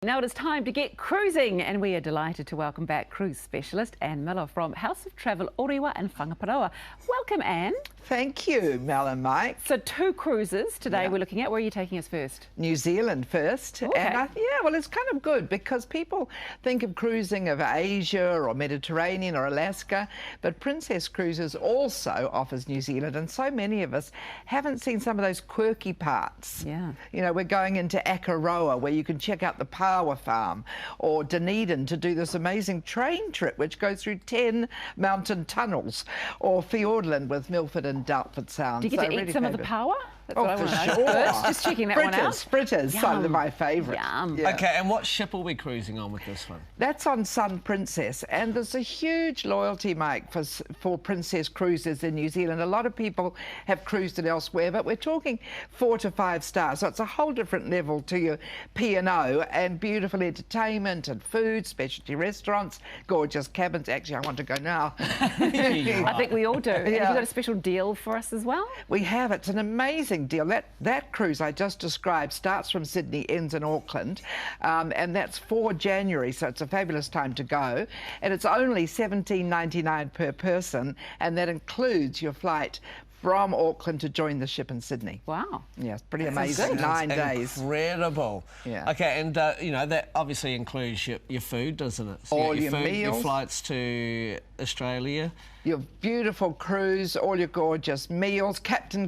Now it is time to get cruising, and we are delighted to welcome back cruise specialist Anne Miller from House of Travel Orewa and Whangaparoa. Welcome, Anne. Thank you, Mel and Mike. So 2 cruises today we're looking at. Where are you taking us first? New Zealand first. Okay. And well, it's kind of good because people think of cruising of Asia or Mediterranean or Alaska, but Princess Cruises also offers New Zealand, and so many of us haven't seen some of those quirky parts. Yeah. You know, we're going into Akaroa, where you can check out the Pawa farm, or Dunedin to do this amazing train trip which goes through 10 mountain tunnels, or Fiordland with Milford and Dartford Sound. Do you get to eat some of the Pawa? That's what I for want to know sure. first. Just checking that one out. Fritters, some of my favourites. Yum. Yeah. Okay, and what ship are we cruising on with this one? That's on Sun Princess, and there's a huge loyalty, Mike, for Princess Cruises in New Zealand. A lot of people have cruised it elsewhere, but we're talking 4 to 5 stars, so it's a whole different level to your P&O, and beautiful entertainment and food, specialty restaurants, gorgeous cabins. Actually, I want to go now. I think we all do. And have you Yeah. got a special deal for us as well? We have. It's an amazing deal. That cruise I just described starts from Sydney, ends in Auckland, and that's for January, so it's a fabulous time to go. And it's only $17.99 per person, and that includes your flight from Auckland to join the ship in Sydney. Wow. Yeah, it's pretty amazing. 9 days. Incredible. Yeah. Okay, and you know, that obviously includes your food, doesn't it? So All your your food, your meals. flights to Australia. Your beautiful cruise, all your gorgeous meals, Captain's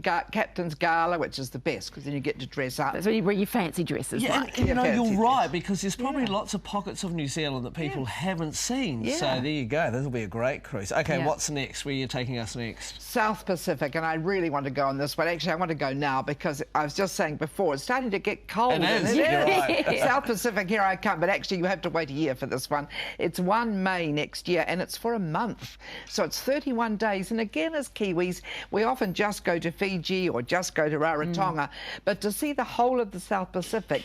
Gala, which is the best because then you get to dress up. That's when you wear your fancy dresses. Yeah, like. and, you know, fancy you're right, dress. because there's probably lots of pockets of New Zealand that people haven't seen. Yeah. So there you go. This will be a great cruise. Okay, Yeah. what's next? Where are you taking us next? South Pacific, and I really want to go on this one. Actually, I want to go now because I was just saying before, it's starting to get cold. It is, isn't it? you're right. South Pacific, here I come, but actually you have to wait a year for this one. It's 1 May next year, and it's for a month. So it's 31 days, and again, as Kiwis, we often just go to Fiji or just go to Rarotonga, but to see the whole of the South Pacific,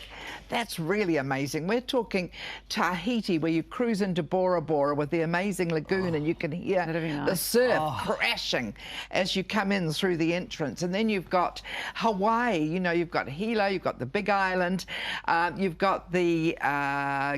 that's really amazing. We're talking Tahiti, where you cruise into Bora Bora with the amazing lagoon, and you can hear That'd be nice. the surf crashing as you come in through the entrance. And then you've got Hawaii, you know, you've got Hilo, you've got the Big Island, you've got the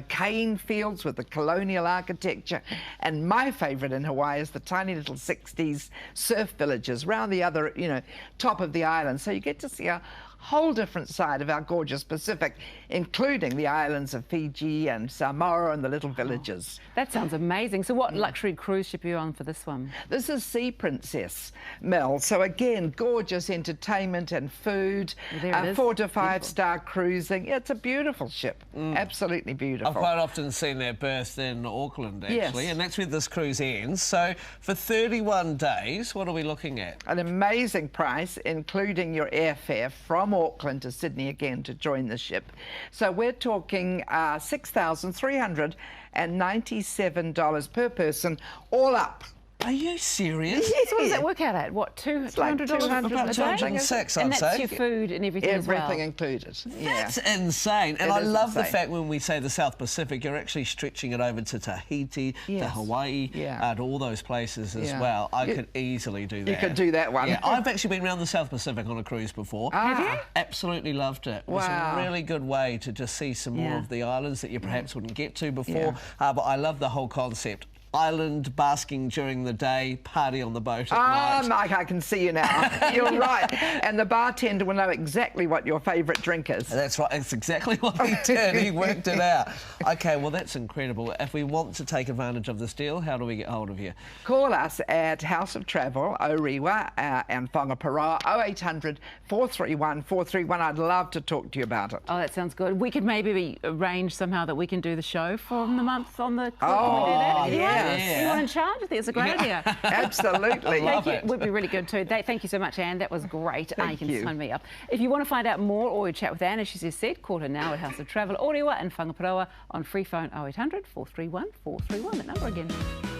cane fields with the colonial architecture, and my favourite in Hawaii is the tiny little 60s surf villages round the other, you know, top of the island. So you get to see a whole different side of our gorgeous Pacific, including the islands of Fiji and Samoa and the little villages. That sounds amazing. So what luxury cruise ship are you on for this one? This is Sea Princess, Mel. So again, gorgeous entertainment and food, There it is. 4 to 5 Beautiful. star cruising. It's a beautiful ship, absolutely beautiful. I've quite often seen their berth in Auckland, actually, Yes. and that's where this cruise ends. So for 31 days, what are we looking at? An amazing price, including your airfare from Auckland to Sydney again to join the ship. So we're talking $6,397 per person, all up. Are you serious? So what does that work out at? What, $200 like a 200 day? About 206, And I'd that's say. your food and everything as well? Everything included. Yeah. That's insane. And It I is love the insane. fact when we say the South Pacific, you're actually stretching it over to Tahiti, to Yes. Hawaii, Yeah. to all those places as Yeah. well. I You- could easily do that. You could do that one. Yeah, I've actually been around the South Pacific on a cruise before. Have you? Absolutely loved it. It was Wow. a really good way to just see some more Yeah. of the islands that you perhaps wouldn't get to before. But I love the whole concept. Island basking during the day, party on the boat at night. Mike, I can see you now. You're right. And the bartender will know exactly what your favourite drink is. That's right. That's exactly what he did. He worked it out. Okay, well, that's incredible. If we want to take advantage of this deal, how do we get hold of you? Call us at House of Travel, Orewa and Whangaparoa, 0800 431 431. I'd love to talk to you about it. Oh, that sounds good. We could maybe arrange somehow that we can do the show for the month on the... Oh, Can we do that? Anyone? yes. Anyone in charge? I think it's a great idea. Absolutely. Love Thank you. it. Would be really good too. Thank you so much, Anne. That was great. Thank you can you. sign me up. If you want to find out more or chat with Anne, as she just said, call her now at House of Travel Orewa and Whangaparoa on free phone 0800 431 431. That number again.